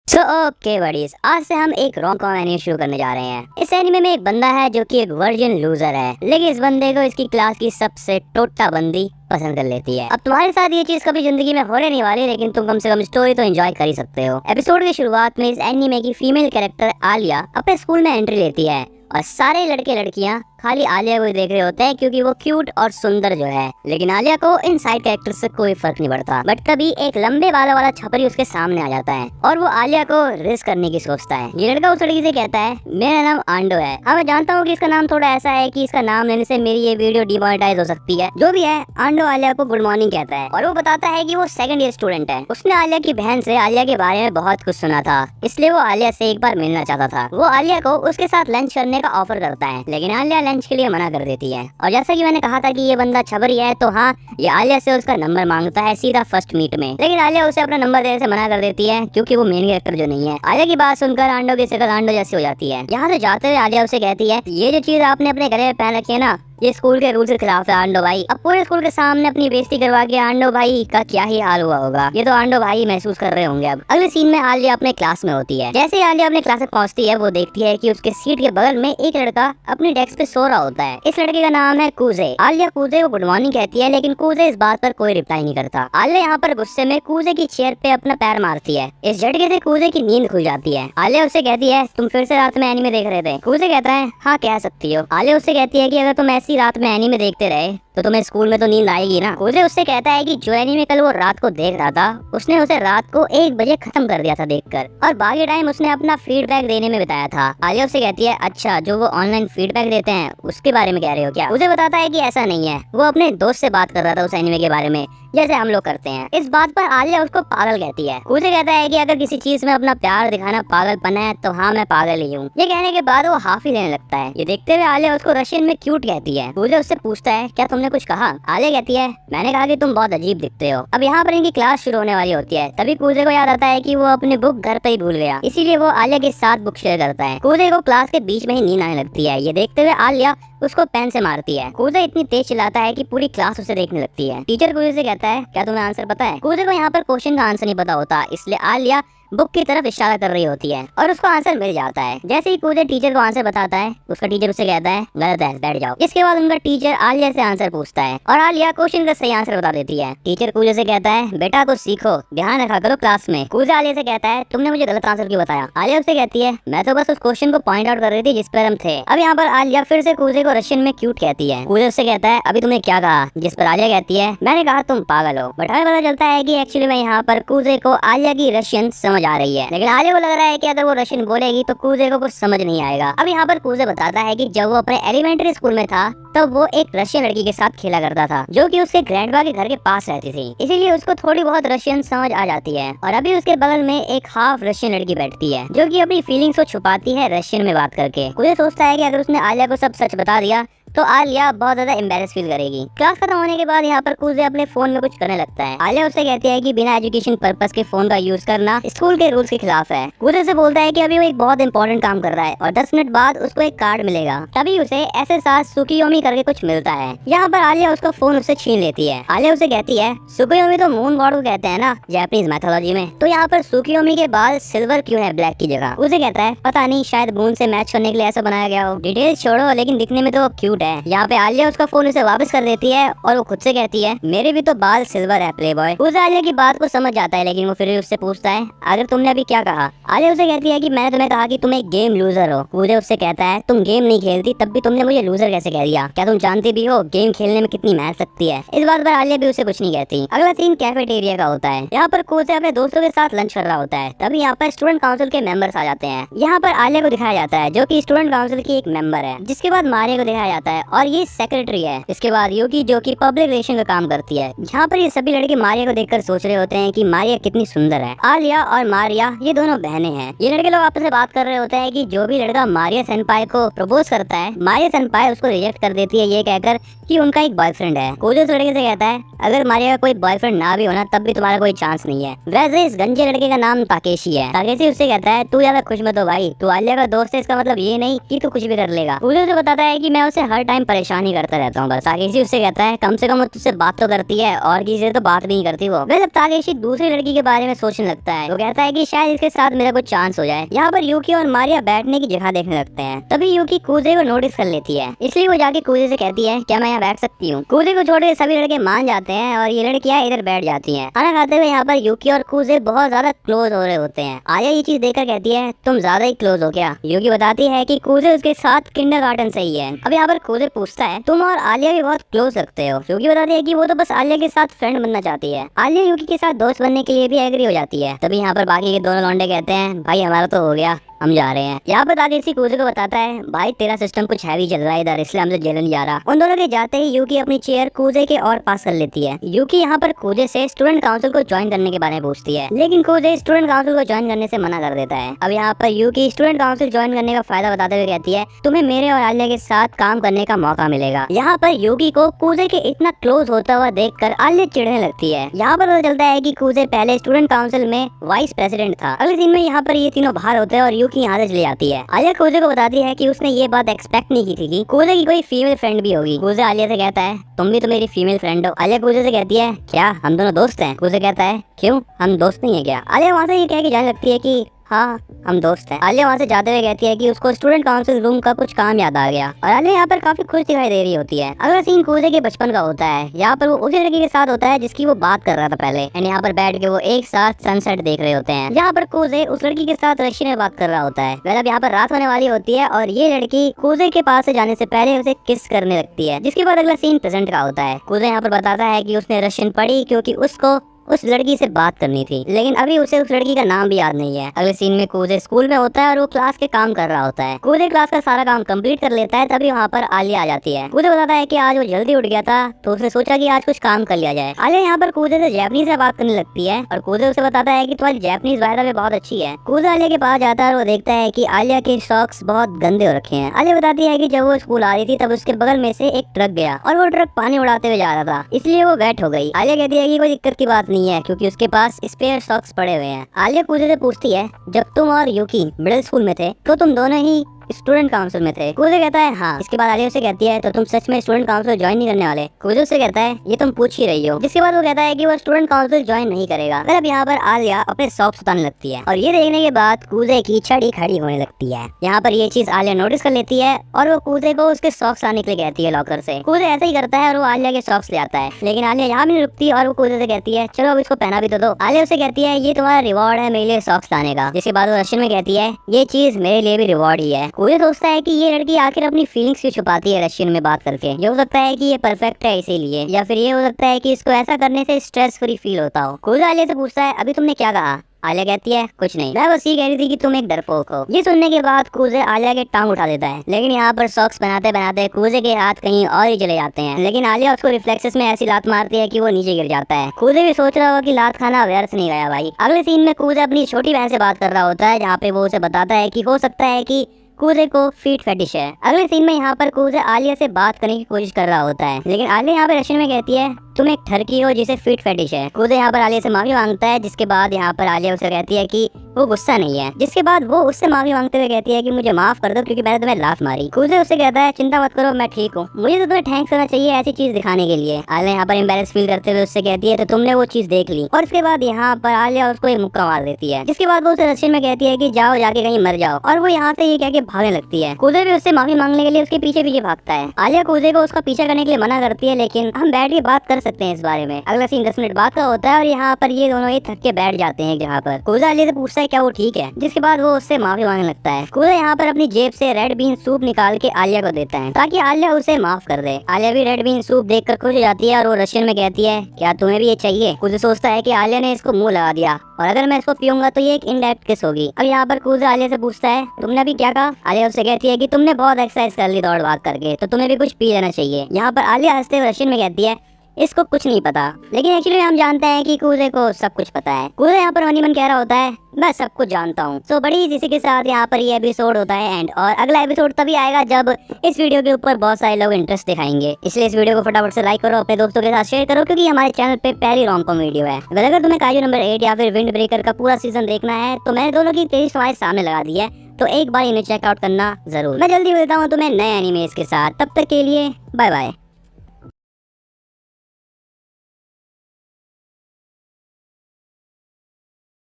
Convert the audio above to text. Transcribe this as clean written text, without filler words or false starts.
So okay buddies, आज से हम एक रोम कॉम एनीमे शुरू करने जा रहे हैं। इस एनीमे में एक बंदा है जो कि एक वर्जिन लूजर है, लेकिन इस बंदे को इसकी क्लास की सबसे टोटा बंदी पसंद कर लेती है। अब तुम्हारे साथ ये चीज कभी जिंदगी में होने नहीं वाली, लेकिन तुम कम से कम स्टोरी तो एंजॉय कर ही सकते हो। एपिसोड की शुरुआत में इस एनीमे की फीमेल कैरेक्टर आलिया अपने स्कूल में एंट्री लेती है और सारे लड़के लड़कियां खाली आलिया को ही देख रहे होते हैं क्योंकि वो क्यूट और सुंदर जो है। लेकिन आलिया को इन साइड कैरेक्टर से कोई फर्क नहीं पड़ता। बट तभी एक लंबे बालों वाला छपरी उसके सामने आ जाता है और वो आलिया को रिस्क करने की सोचता है। ये लड़का उस लड़की से कहता है, मेरा नाम आंडो है। हाँ, मैं जानता हूँ कि इसका नाम थोड़ा ऐसा है कि इसका नाम लेने से मेरी ये वीडियो डिमोनेटाइज हो सकती है। जो भी है, आंडो आलिया को गुड मॉर्निंग कहता है और वो बताता है कि वो सेकंड ईयर स्टूडेंट है। उसने आलिया की बहन से आलिया के बारे में बहुत कुछ सुना था, इसलिए वो आलिया से एक बार मिलना चाहता था। वो आलिया को उसके साथ लंच करने का ऑफर करता है, लेकिन आलिया लंच के लिए मना कर देती है। और जैसा कि मैंने कहा था कि ये बंदा छबरी है, तो हाँ, ये आलिया से उसका नंबर मांगता है सीधा फर्स्ट मीट में। लेकिन आलिया उसे अपना नंबर देने से मना कर देती है क्योंकि वो मेन कैरेक्टर जो नहीं है। आलिया की बात सुनकर आंडो की शक्ल आंडो जैसी हो जाती है। यहाँ से जाते हुए आलिया उसे कहती है, ये जो चीज आपने अपने गले में पहन रखी है ना, ये स्कूल के रूल के खिलाफ है आंडो भाई। अब पूरे स्कूल के सामने अपनी बेइज्जती करवा के आंडो भाई का क्या ही हाल हुआ होगा, ये तो आंडो भाई महसूस कर रहे होंगे। अब अगले सीन में आलिया अपने क्लास में होती है। जैसे ही आलिया अपने क्लास में पहुंचती है, वो देखती है कि उसके सीट के बगल में एक लड़का अपनी डेस्क पे सो रहा होता है। इस लड़के का नाम है कूजे। आलिया कूजे को गुड मॉर्निंग कहती है, लेकिन कूजे इस बात पर कोई रिप्लाई नहीं करता। आलिया यहाँ पर गुस्से में कूजे की चेयर पे अपना पैर मारती है। इस झटके से कूजे की नींद खुल जाती है। आलिया उससे कहती है, तुम फिर से रात में एनीमे देख रहे थे? कूजे कहता है, हाँ कह सकती हो। आलिया उससे कहती है कि अगर तुम ऐसी रात में एनीमे देखते रहे तो तुम्हें स्कूल में तो नींद आएगी ना। कूजे उससे कहता है कि जो एनीमे कल वो रात को देख रहा था, उसने उसे रात को 1 बजे खत्म कर दिया था देखकर, और बाकी टाइम उसने अपना फीडबैक देने में बिताया था। आलिया उससे कहती है, अच्छा, जो वो ऑनलाइन फीडबैक देते हैं उसके बारे में कह रहे हो क्या? कूजे बताता है कि ऐसा नहीं है, वो अपने दोस्त से बात कर रहा था उस एनीमे के बारे में, जैसे हम लोग करते हैं। इस बात पर आलिया उसको पागल कहती है। कूजे कहता है कि अगर किसी चीज में अपना प्यार दिखाना पागलपन है तो हाँ, मैं पागल ही हूँ। ये कहने के बाद वो हाफ ही लेने लगता है। ये देखते हुए आलिया उसको रशियन में क्यूट कहती है। कूजे उससे पूछता है, क्या तुमने कुछ कहा? आलिया कहती है, मैंने कहा कि तुम बहुत अजीब दिखते हो। अब यहाँ पर इनकी क्लास शुरू होने वाली होती है। तभी कूजे को याद आता है कि वो अपनी बुक घर पे ही भूल गया, इसीलिए वो आलिया के साथ बुक शेयर करता है। कूजे को क्लास के बीच में ही नींद आने लगती है। ये देखते हुए आलिया उसको पेन से मारती है। कूजे इतनी तेज चिल्लाता है कि पूरी क्लास उसे देखने लगती है। टीचर कूजे से कहता है, क्या तुम्हें आंसर पता है? कूजे को यहाँ पर क्वेश्चन का आंसर नहीं पता होता, इसलिए आलिया बुक की तरफ इशारा कर रही होती है और उसको आंसर मिल जाता है। जैसे ही कूजे टीचर को आंसर बताता है, उसका टीचर उसे कहता है, गलत है, बैठ जाओ। इसके बाद उनका टीचर आलिया से आंसर पूछता है और आलिया क्वेश्चन का सही आंसर बता देती है। टीचर कूजे से कहता है, बेटा कुछ सीखो, ध्यान रखा करो क्लास में। कूजे आलिया से कहता है, तुमने मुझे गलत आंसर क्यों बताया? आलिया उससे कहती है, मैं तो बस उस क्वेश्चन को पॉइंट आउट कर रही थी जिस पर हम थे। अब यहाँ पर आलिया फिर से कूजे को रशियन में क्यूट कहती है। कूजे उससे कहता है, अभी तुमने क्या कहा? जिस पर आलिया कहती है, मैंने कहा तुम पागल हो। बट हमें पता चलता है कि एक्चुअली में यहाँ पर कूजे को आलिया की रशियन समझ आ रही है, लेकिन आलिया को लग रहा है कि अगर वो रशियन बोलेगी तो कूजे को कुछ समझ नहीं आएगा। अब यहाँ पर कूजे बताता है कि जब वो अपने एलिमेंट्री स्कूल में था तब वो एक रशियन लड़की के साथ खेला करता था, जो कि उसके ग्रैंडपा के घर के पास रहती थी, इसीलिए उसको थोड़ी बहुत रशियन समझ आ जाती है। और अभी उसके बगल में एक हाफ रशियन लड़की बैठती है, जो कि अपनी फीलिंग्स को छुपाती है रशियन में बात करके। कूजे सोचता है कि अगर उसने आलिया को सब सच बता दिया तो आलिया बहुत ज्यादा एम्बेरस फील करेगी। क्लास खत्म होने के बाद यहाँ पर कूजे अपने फोन में कुछ करने लगता है। आलिया उससे कहती है कि बिना एजुकेशन पर्पस के फोन का यूज करना स्कूल के रूल्स के खिलाफ है। कूजे से बोलता है कि अभी वो एक बहुत इंपॉर्टेंट काम कर रहा है और 10 मिनट बाद उसको एक कार्ड मिलेगा। तभी उसे एसएसआर सुकियोमी करके कुछ मिलता है। यहाँ पर आलिया उसका फोन उससे छीन लेती है। आलिया उसे कहती है, सुकियोमी तो मून गॉड को कहते हैं ना जापानीज मैथोलॉजी में, तो यहाँ पर सुकियोमी के बाल सिल्वर क्यों है ब्लैक की जगह? उसे कहता है, पता नहीं, शायद मून से मैच करने के लिए ऐसा बनाया गया हो। डिटेल्स छोड़ो, लेकिन दिखने में तो वो क्यूट है। यहाँ पे आलिया उसका फोन उसे वापस कर देती है और वो खुद से कहती है, मेरे भी तो बाल सिल्वर है प्लेबॉय। कूजे आलिया की बात को समझ जाता है, लेकिन वो फिर भी उससे पूछता है, अगर तुमने अभी क्या कहा? आलिया उसे कहती है कि मैंने तुम्हें कहा कि तुम एक गेम लूजर हो। कूजे उससे कहता है, तुम गेम नहीं खेलती तब भी तुमने मुझे लूजर कैसे कह दिया? क्या तुम जानती भी हो गेम खेलने में कितनी मेहनत लगती है? इस बात पर आलिया भी उसे कुछ नहीं कहती। अगला सीन कैफेटेरिया का होता है। यहाँ पर कूजे अपने दोस्तों के साथ लंच कर रहा होता है। तभी यहाँ पर स्टूडेंट काउंसिल के मेंबर्स आ जाते हैं। यहाँ पर आलिया को दिखाया जाता है, जो कि स्टूडेंट काउंसिल की एक मेंबर है। जिसके बाद मारिया को दिखाया जाता है और ये सेक्रेटरी है। इसके बाद यूकी, जो कि पब्लिक रिलेशन का काम करती है। यहाँ पर ये सभी लड़के मारिया को देखकर सोच रहे होते हैं कि मारिया कितनी सुंदर है। आलिया और मारिया ये दोनों बहनें हैं। ये लड़के लोग आपस में बात कर रहे होते हैं कि जो भी लड़का मारिया सेनपाई को प्रपोज करता है, मारिया सेनपाई उसको रिजेक्ट कर देती है, ये कहकर कि उनका एक बॉयफ्रेंड है। कूजे उस लड़के से कहता है, अगर मारिया का कोई बॉयफ्रेंड ना भी होना तब भी तुम्हारा कोई चांस नहीं है। वैसे इस गंजे लड़के का नाम ताकेशी है। ताकेशी उससे कहता है, तू ज्यादा खुश मत हो भाई, तू आलिया का दोस्त है, इसका मतलब ये नहीं कि तू कुछ भी कर लेगा। कूजे उसे बताता है कि मैं उसे हर टाइम परेशान ही करता रहता हूँ बस। ताकेशी उससे कहता है कम से कम वो तुझसे बात तो करती है और किसी से तो बात भी नहीं करती वो। वैसे ताकेशी दूसरी लड़की के बारे में सोचने लगता है। वो कहता है कि शायद इसके साथ मेरा कुछ चांस हो जाए। यहाँ पर यूकी और मारिया बैठने की जगह देखने लगते हैं। तभी यूकी कूजे को नोटिस कर लेती है, इसलिए वो जाके कूजे से कहती है क्या मैं यहाँ बैठ सकती हूँ। कूजे को छोड़ के सभी लड़के मान जाते हैं और ये लड़कियां इधर बैठ जाती हैं। खाना खाते हुए यहाँ पर यूकी और कूजे बहुत ज्यादा क्लोज हो रहे होते हैं। आलिया ये चीज देखकर कहती है तुम ज्यादा ही क्लोज हो क्या। यूकी बताती है कि कूजे उसके साथ किंडरगार्टन से ही है। अब यहाँ पर कूजे पूछता है तुम और आलिया भी बहुत क्लोज लगते हो। यूकी बताती है कि वो तो बस आलिया के साथ फ्रेंड बनना चाहती है। आलिया यूकी के साथ दोस्त बनने के लिए भी एग्री हो जाती है। तभी यहाँ पर बाकी के दोनों लौंडे कहते हैं भाई हमारा तो हो गया, हम जा रहे हैं। यहाँ पर ताकेशी कूजे को बताता है भाई तेरा सिस्टम कुछ हैवी चल रहा है इधर, इसलिए हमसे जेल नहीं जा रहा। उन दोनों के जाते ही यूकी अपनी चेयर कूजे के और पास कर लेती है। यूकी यहाँ पर कूजे से स्टूडेंट काउंसिल को ज्वाइन करने के बारे में पूछती है, लेकिन कूजे स्टूडेंट काउंसिल को ज्वाइन करने से मना कर देता है। अब यहाँ पर यूकी स्टूडेंट काउंसिल ज्वाइन करने का फायदा बताते हुए कहती है तुम्हें मेरे और आलिया के साथ काम करने का मौका मिलेगा। यहाँ पर यूकी को कूजे के इतना क्लोज होता हुआ देखकर आलिया चिढ़ने लगती है। यहाँ पर पता चलता है कि कूजे पहले स्टूडेंट काउंसिल में वाइस प्रेसिडेंट था। अगले दिन में यहाँ पर ये तीनों बाहर होते हैं और यूकी यहाँ से चली जाती है। आलिया कूजे को बताती है कि उसने ये बात एक्सपेक्ट नहीं की थी कि कूजे की कोई फीमेल फ्रेंड भी होगी। कूजे आलिया से कहता है तुम भी तो मेरी फीमेल फ्रेंड हो। आलिया कूजे से कहती है क्या हम दोनों दोस्त हैं। कूजे कहता है क्यों हम दोस्त नहीं है क्या। आलिया वहाँ से ये कह के जाने लगती है कि हाँ हम दोस्त हैं। आलिया वहाँ से जाते हुए कहती है कि उसको स्टूडेंट काउंसिल रूम का कुछ काम याद आ गया और आलिया यहाँ पर काफी खुश दिखाई दे रही होती है। अगला सीन कूजे के बचपन का होता है। यहाँ पर वो उसी लड़की के साथ होता है जिसकी वो बात कर रहा था पहले, एंड यहाँ पर बैठ के वो एक साथ सनसेट देख रहे होते हैं। यहाँ पर कूजे उस लड़की के साथ रशियन में बात कर रहा होता है। वैसे अब यहाँ पर रात होने वाली होती है और ये लड़की कूजे के पास से जाने से पहले उसे किस करने लगती है। जिसके बाद अगला सीन प्रेजेंट का होता है। कूजे यहाँ पर बताता है कि उसने रशियन पढ़ी क्योंकि उसको उस लड़की से बात करनी थी, लेकिन अभी उसे उस लड़की का नाम भी याद नहीं है। अगले सीन में कूजे स्कूल में होता है और वो क्लास के काम कर रहा होता है। कूजे क्लास का सारा काम कंप्लीट कर लेता है, तभी वहाँ पर आलिया आ जाती है। कूजे बताता है कि आज वो जल्दी उठ गया था तो उसने सोचा कि आज कुछ काम कर लिया जाए। आलिया यहाँ पर कूजे से जैपनीज में बात करने लगती है और कूजे उसे बताता है कि तुम्हारी जैपनीज वायदा में बहुत अच्छी है। कूजे आलिया के पास जाता है और वो देखता है कि आलिया के सॉक्स बहुत गंदे हो रखे हैं। आलिया बताती है कि जब वो स्कूल आ रही थी तब उसके बगल में से एक ट्रक गया और वो ट्रक पानी उड़ाते हुए जा रहा था, इसलिए वो वेट हो गई। आलिया कहती है कि कोई दिक्कत की बात नहीं है क्योंकि उसके पास स्पेयर सॉक्स पड़े हुए हैं। आलिया कूजे से पूछती है जब तुम और यूकी मिडिल स्कूल में थे तो तुम दोनों ही स्टूडेंट काउंसिल में थे। कूजे कहता है हाँ। इसके बाद आलिया उसे कहती है तो तुम सच में स्टूडेंट काउंसिल ज्वाइन नहीं करने वाले। कूजे उससे कहता है ये तुम पूछ ही रही हो। जिसके बाद वो कहता है कि वो स्टूडेंट काउंसिल ज्वाइन नहीं करेगा। फिर अब यहाँ पर आलिया अपने सॉक्स उतारने लगती है और ये देखने के बाद कूजे की छड़ी खड़ी होने लगती है। यहाँ पर ये चीज आलिया नोटिस कर लेती है और वो कूजे को उसके सॉक्स आने के लिए कहती है लॉकर से। कूजे ऐसा ही करता है और वो आलिया के सॉक्स ले आता है, लेकिन आलिया यहाँ भी नहीं रुकती और वो कूजे से कहती है चलो अब इसको पहना भी तो दो। आलिया उसे कहती है ये तुम्हारा रिवॉर्ड है मेरे लिए सॉक्स लाने का। जिसके बाद वो रशियन में कहती है ये चीज मेरे लिए भी रिवॉर्ड ही है। कूजे सोचता है कि ये लड़की आखिर अपनी फीलिंग्स क्यों छुपाती है रशियन में बात करके। ये हो सकता है कि ये परफेक्ट है इसीलिए, या फिर ये हो सकता है कि इसको ऐसा करने से स्ट्रेस फ्री फील होता हो। कूजे आलिया से पूछता है अभी तुमने क्या कहा। आलिया कहती है कुछ नहीं, मैं बस ये कह रही थी कि तुम एक डरपोक हो। ये सुनने के बाद कूजे आलिया के टांग उठा देता है, लेकिन यहाँ पर सॉक्स बनाते बनाते कूजे के हाथ कहीं और ही चले जाते हैं। लेकिन आलिया उसको रिफ्लेक्सेस में ऐसी लात मारती है कि वो नीचे गिर जाता है। कूजे भी सोच रहा होगा कि लात खाना व्यर्थ नहीं गया भाई। अगले सीन में कूजे अपनी छोटी बहन से बात कर रहा होता है, जहाँ पे वो उसे बताता है कि हो सकता है कि कूजे को फीट फेटिश है। अगले सीन में यहाँ पर कूजे आलिया से बात करने की कोशिश कर रहा होता है, लेकिन आलिया यहाँ पर रशियन में कहती है तुम एक ठरकी हो जिसे फीट फेटिश है। कूजे यहाँ पर आलिया से माफी मांगता है, जिसके बाद यहाँ पर आलिया उसे कहती है कि वो गुस्सा नहीं है। जिसके बाद वो उससे माफी मांगते हुए कहती है कि मुझे माफ कर दो क्योंकि मैंने तुम्हें लात मारी। कूजे उससे कहता है चिंता मत करो मैं ठीक हूँ, मुझे तो तुम्हें थैंक्स करना चाहिए ऐसी चीज दिखाने के लिए। आलिया यहाँ पर एम्बैरेस फील करते हुए उससे कहती है तो तुमने वो चीज देख ली। और इसके बाद यहाँ पर आलिया उसको एक मुक्का मार देती है, जिसके बाद वो उसे रशियन में कहती है कि जाओ जाके कहीं मर जाओ, और वो यहाँ से ये कह के भागने लगती है। कूजे भी उससे माफी मांगने के लिए उसके पीछे पीछे भागता है। आलिया कूजे को उसका पीछा करने के लिए मना करती है, लेकिन हम बैठ के बात कर सकते हैं इस बारे में। अगला सीन 10 मिनट बाद का होता है और यहाँ पर ये दोनों ही थक के बैठ जाते हैं एक जगह पर। कूजा आलिया से पूछता है क्या वो ठीक है, जिसके बाद वो उससे माफी मांगने लगता है। कूजा यहाँ पर अपनी जेब से रेड बीन सूप निकाल के आलिया को देता है ताकि आलिया उसे माफ कर दे। आलिया भी रेड बीन सूप देखकर खुश हो जाती है और वो रशियन में कहती है क्या तुम्हें भी ये चाहिए। कूजा सोचता है कि आलिया ने इसको मुंह लगा दिया और अगर मैं इसको पीऊंगा तो ये एक इनडायरेक्ट किस होगी। अब यहाँ पर कूजा आलिया से पूछता है तुमने अभी क्या कहा। आलिया उससे कहती है कि तुमने बहुत एक्सरसाइज कर ली दौड़ भाग करके, तो तुम्हें भी कुछ पी लेना चाहिए। यहाँ पर आलिया हंसते हुए रशियन में कहती है इसको कुछ नहीं पता, लेकिन एक्चुअली हम जानते हैं कि कूजे को सब कुछ पता है। कूजे यहाँ पर मनी मन कह रहा होता है मैं सब कुछ जानता हूँ। सो बड़ी इसी के साथ यहाँ पर ये एपिसोड होता है एंड, और अगला एपिसोड तभी आएगा जब इस वीडियो के ऊपर बहुत सारे लोग इंटरेस्ट दिखाएंगे। इसलिए इस वीडियो को फटाफट से लाइक करो, अपने दोस्तों के साथ शेयर करो, क्योंकि हमारे चैनल पे पहली रोम-कॉम वीडियो है। अगर तुम्हें काजू नंबर 8 या फिर विंड ब्रेकर का पूरा सीजन देखना है तो मैंने दोनों की प्लेलिस्ट हमारे सामने लगा दी है, तो एक बार इन्हें चेकआउट करना जरूर। मैं जल्दी मिलता हूँ तुम्हें नए एनिमेज के साथ, तब तक के लिए बाय बाय।